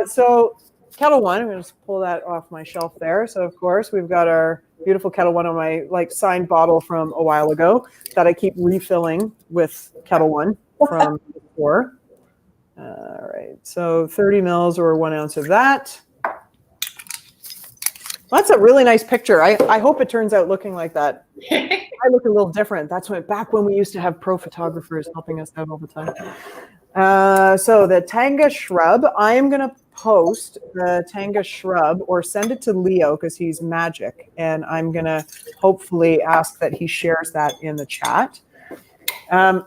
So Kettle One, I'm gonna just pull that off my shelf there. So of course we've got our beautiful Kettle One on my signed bottle from a while ago that I keep refilling with Kettle One from before. All right, so 30 mils or 1 ounce of that. That's a really nice picture. I hope it turns out looking like that. I look a little different. That's back when we used to have pro photographers helping us out all the time. So the Tanga shrub, I am going to post the Tanga shrub or send it to Leo because he's magic. And I'm going to hopefully ask that he shares that in the chat.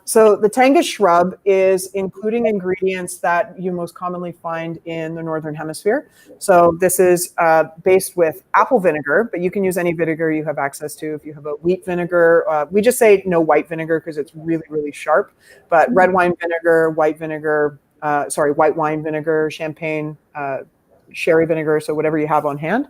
So the Tanga shrub is including ingredients that you most commonly find in the Northern Hemisphere. So this is based with apple vinegar, but you can use any vinegar you have access to. If you have a wheat vinegar, we just say no white vinegar because it's really, really sharp. But red wine vinegar, white wine vinegar, champagne, sherry vinegar, so whatever you have on hand.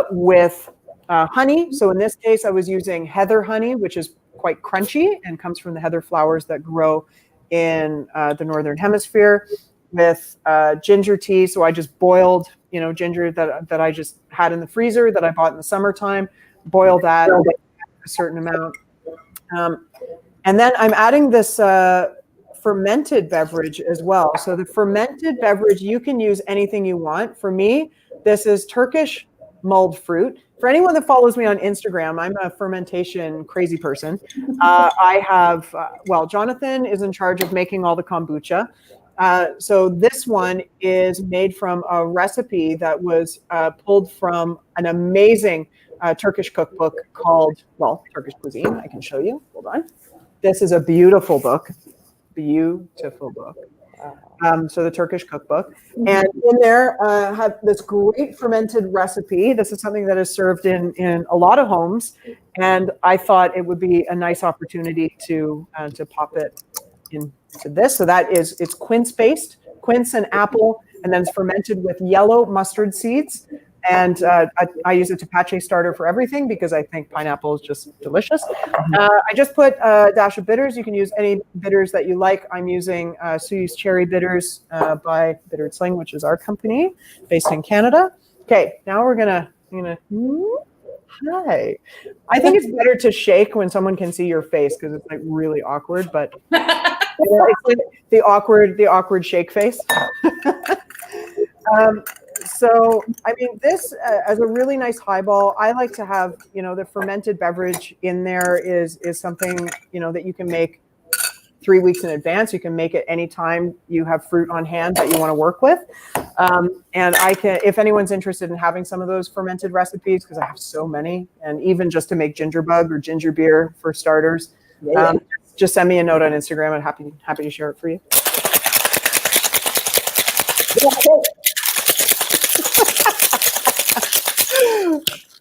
With honey. So in this case, I was using heather honey, which is quite crunchy and comes from the heather flowers that grow in the Northern Hemisphere, with ginger tea. So I just boiled, ginger that I just had in the freezer that I bought in the summertime, boil that a certain amount. And then I'm adding this fermented beverage as well. So the fermented beverage, you can use anything you want. For me, this is Turkish mulled fruit. For anyone that follows me on Instagram, I'm a fermentation crazy person. I have, Jonathan is in charge of making all the kombucha. So this one is made from a recipe that was pulled from an amazing Turkish cookbook called, Turkish Cuisine. I can show you. Hold on. This is a beautiful book. Beautiful book. So the Turkish cookbook, and in there have this great fermented recipe. This is something that is served in a lot of homes, and I thought it would be a nice opportunity to pop it into this. So it's quince based, quince and apple, and then it's fermented with yellow mustard seeds. And I use a tepache starter for everything because I think pineapple is just delicious. I just put a dash of bitters. You can use any bitters that you like. I'm using Suyu's Cherry Bitters by Bittered Sling, which is our company based in Canada. Okay, now we're gonna. Hi. I think it's better to shake when someone can see your face because it's really awkward. But it's like the awkward shake face. So, this as a really nice highball, I like to have, the fermented beverage in there is something, that you can make 3 weeks in advance. You can make it anytime you have fruit on hand that you want to work with. And I can, if anyone's interested in having some of those fermented recipes, because I have so many, and even just to make ginger bug or ginger beer for starters, just send me a note on Instagram. I'm happy to share it for you.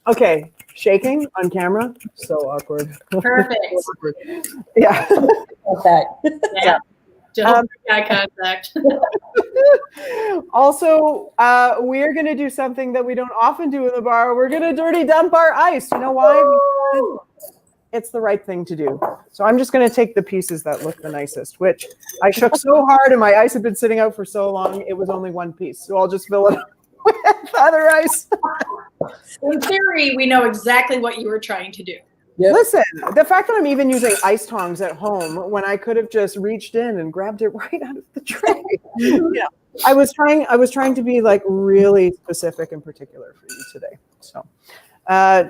Okay, shaking on camera, so awkward. Perfect. Yeah. Yeah. Don't eye contact. Also, we're going to do something that we don't often do in the bar. We're going to dirty dump our ice. You know why? Because it's the right thing to do. So I'm just going to take the pieces that look the nicest, which I shook so hard and my ice had been sitting out for so long, it was only one piece. So I'll just fill it up with other ice. In theory, we know exactly what you were trying to do. Yep. Listen, the fact that I'm even using ice tongs at home when I could have just reached in and grabbed it right out of the tray. I was trying to be really specific and particular for you today. So,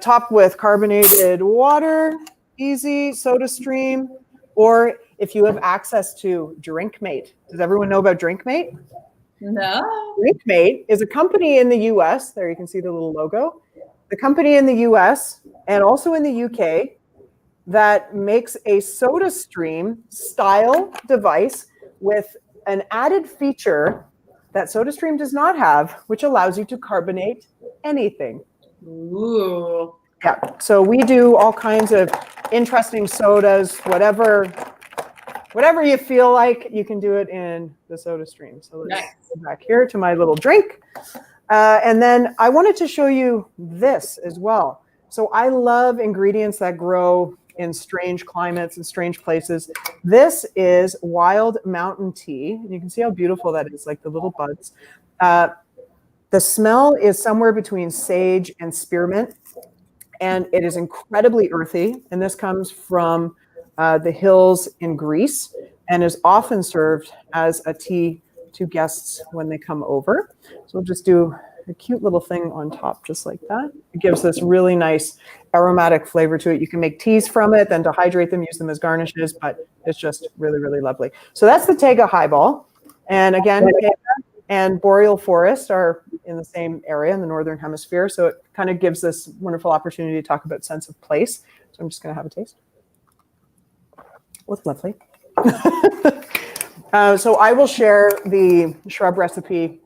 top with carbonated water, easy, Soda Stream, or if you have access to Drinkmate. Does everyone know about Drinkmate? No. Drinkmate is a company in the US. There you can see the little logo. The company in the US and also in the UK that makes a Soda Stream style device with an added feature that SodaStream does not have, which allows you to carbonate anything. Ooh. Yeah, so we do all kinds of interesting sodas, whatever you feel like, you can do it in the SodaStream. So let's go back here to my little drink. And then I wanted to show you this as well. So I love ingredients that grow in strange climates and strange places. This is wild mountain tea. You can see how beautiful that is, like the little buds. The smell is somewhere between sage and spearmint, and it is incredibly earthy. And this comes from the hills in Greece and is often served as a tea to guests when they come over. So we'll just do a cute little thing on top, just like that. It gives this really nice aromatic flavor to it. You can make teas from it, then to hydrate them, use them as garnishes, but it's just really, really lovely. So that's the Tega highball. And again, Tega and boreal forest are in the same area in the Northern Hemisphere. So it kind of gives this wonderful opportunity to talk about sense of place. So I'm just going to have a taste. Looks lovely. So I will share the shrub recipe,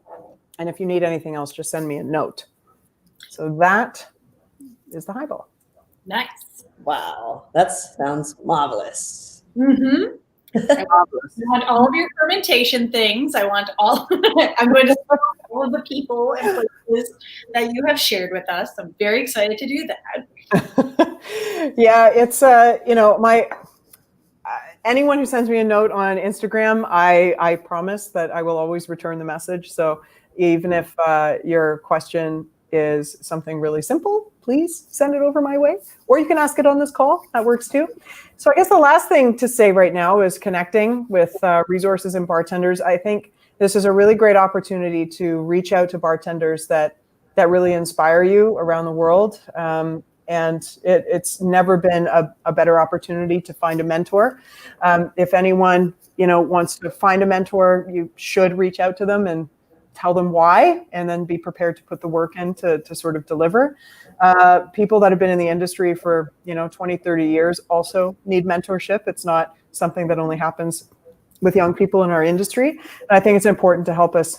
and if you need anything else, just send me a note. So that is the highball. Nice. Wow, that sounds marvelous. Mm-hmm. I want all of your fermentation things. I'm going to support all of the people and places that you have shared with us. I'm very excited to do that. Yeah, it's anyone who sends me a note on Instagram, I promise that I will always return the message. So even if your question is something really simple, please send it over my way, or you can ask it on this call. That works too. So I guess the last thing to say right now is connecting with resources and bartenders. I think this is a really great opportunity to reach out to bartenders that really inspire you around the world. And it's never been a better opportunity to find a mentor. If anyone wants to find a mentor, you should reach out to them and tell them why, and then be prepared to put the work in to sort of deliver. People that have been in the industry for 20, 30 years also need mentorship. It's not something that only happens with young people in our industry. And I think it's important to help us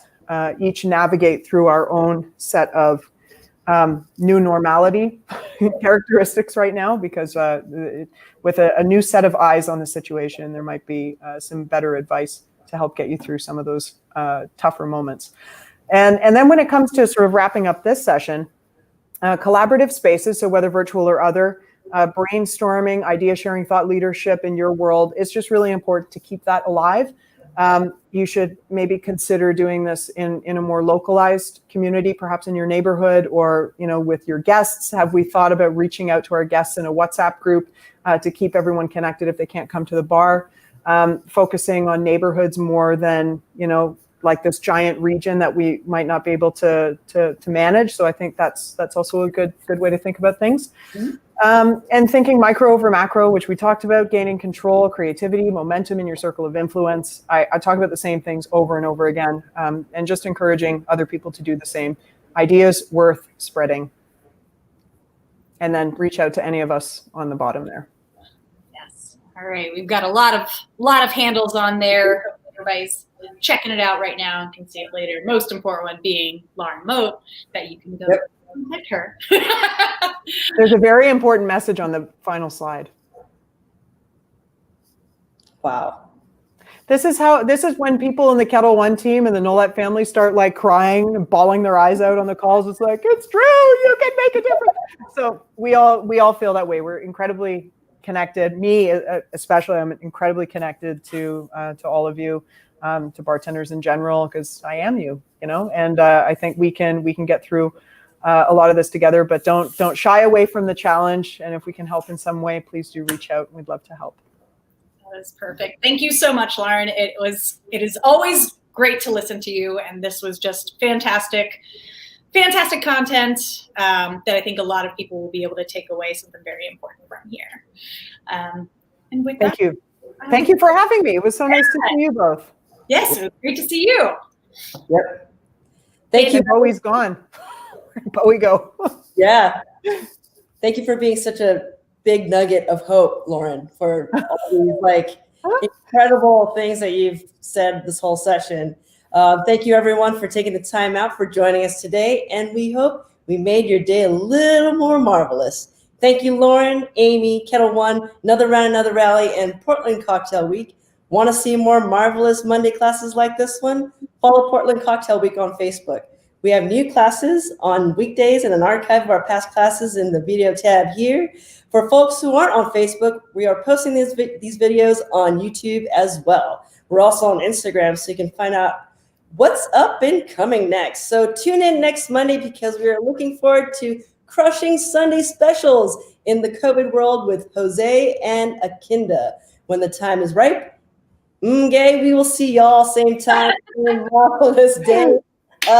each navigate through our own set of new normality characteristics right now, because with a new set of eyes on the situation, there might be some better advice to help get you through some of those tougher moments. And then when it comes to sort of wrapping up this session, collaborative spaces, so whether virtual or other, brainstorming, idea sharing, thought leadership in your world, it's just really important to keep that alive. You should maybe consider doing this in a more localized community, perhaps in your neighborhood or with your guests. Have we thought about reaching out to our guests in a WhatsApp group to keep everyone connected if they can't come to the bar? Focusing on neighborhoods more than like this giant region that we might not be able to manage. So I think that's also a good way to think about things. Mm-hmm. And thinking micro over macro, which we talked about, gaining control, creativity, momentum in your circle of influence. I talk about the same things over and over again, and just encouraging other people to do the same. Ideas worth spreading. And then reach out to any of us on the bottom there. Yes. All right. We've got a lot of handles on there. Everybody's checking it out right now and can see it later. Most important one being Lauren Mote, that you can go contact her. There's a very important message on the final slide. Wow. This is when people in the Kettle One team and the Nolette family start like crying and bawling their eyes out on the calls. It's like, it's true, you can make a difference. So we all feel that way. We're incredibly connected. Me especially, I'm incredibly connected to all of you, to bartenders in general, because I am you, and I think we can get through a lot of this together, but don't shy away from the challenge. And if we can help in some way, please do reach out. We'd love to help. That is perfect. Thank you so much, Lauren. It is always great to listen to you. And this was just fantastic content that I think a lot of people will be able to take away something very important from here. And with that, Thank you for having me. It was so nice to see you both. Yes, it was great to see you. Yep. Thank you. Bowie's gone. Bowie go. Yeah. Thank you for being such a big nugget of hope, Lauren, for all these incredible things that you've said this whole session. Thank you, everyone, for taking the time out for joining us today, and we hope we made your day a little more marvelous. Thank you, Lauren, Amy, Kettle One, Another Round, Another Rally, and Portland Cocktail Week. Want to see more marvelous Monday classes like this one? Follow Portland Cocktail Week on Facebook. We have new classes on weekdays and an archive of our past classes in the video tab here. For folks who aren't on Facebook, we are posting these videos on YouTube as well. We're also on Instagram, so you can find out what's up and coming next. So tune in next Monday because we are looking forward to crushing Sunday specials in the COVID world with Jose and Akinda. When the time is right, we will see y'all same time. Marvelous day.